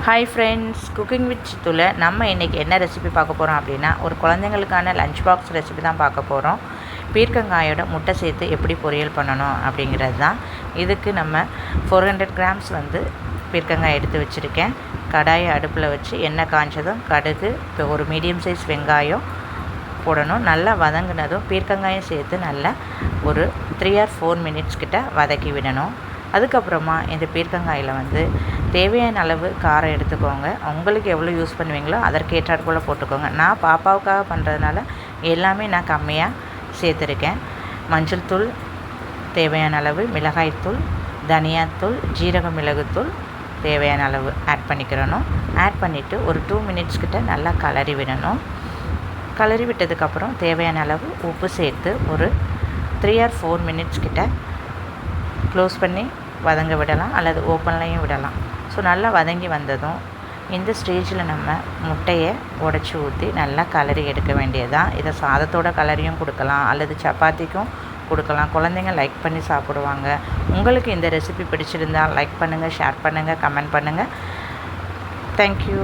Hi friends, cooking with சித்துவில் நம்ம இன்றைக்கி என்ன ரெசிபி பார்க்க போகிறோம் அப்படின்னா, ஒரு குழந்தைங்களுக்கான லஞ்ச் பாக்ஸ் ரெசிபி தான் பார்க்க போகிறோம். பீர்க்கங்காயோட முட்டை சேர்த்து எப்படி பொரியல் பண்ணணும் அப்படிங்கிறது தான். இதுக்கு நம்ம 400 கிராம்ஸ் பீர்க்கங்காய் எடுத்து வச்சுருக்கேன். கடாயை அடுப்பில் வச்சு எண்ணெய் காய்ச்சதும் கடுகு, இப்போ ஒரு மீடியம் சைஸ் வெங்காயம் போடணும். நல்லா வதங்கினதும் பீர்க்கங்காயம் சேர்த்து நல்லா ஒரு 3 or 4 மினிட்ஸ் கிட்ட வதக்கி விடணும். அதுக்கப்புறமா இந்த பீர்க்கங்காயில் தேவையான அளவு காரம் எடுத்துக்கோங்க. உங்களுக்கு எவ்வளோ யூஸ் பண்ணுவீங்களோ அதற்கேற்றாற் போல் போட்டுக்கோங்க. நான் பாப்பாவுக்காக பண்ணுறதுனால எல்லாமே நான் கம்மியாக சேர்த்துருக்கேன். மஞ்சள் தூள் தேவையான அளவு, மிளகாய்த்தூள், தனியாத்தூள், ஜீரக மிளகுத்தூள் தேவையான அளவு ஆட் பண்ணிக்கிறணும். ஆட் பண்ணிவிட்டு ஒரு 2 மினிட்ஸ் கிட்ட நல்லா கலரி விடணும். கலரி விட்டதுக்கப்புறம் தேவையான அளவு உப்பு சேர்த்து ஒரு 3 or 4 மினிட்ஸ் கிட்ட க்ளோஸ் பண்ணி வதங்க விடலாம், அல்லது ஓப்பன்லையும் விடலாம். ஸோ நல்லா வதங்கி வந்ததும் இந்த ஸ்டேஜில் நம்ம முட்டையை உடச்சி ஊற்றி நல்லா கலரி எடுக்க வேண்டியதுதான். இதை சாதத்தோட கலரியும் கொடுக்கலாம், அல்லது சப்பாத்திக்கும் கொடுக்கலாம். குழந்தைங்க லைக் பண்ணி சாப்பிடுவாங்க. உங்களுக்கு இந்த ரெசிபி பிடிச்சிருந்தால் லைக் பண்ணுங்கள், ஷேர் பண்ணுங்கள், கமெண்ட் பண்ணுங்கள். தேங்க்யூ.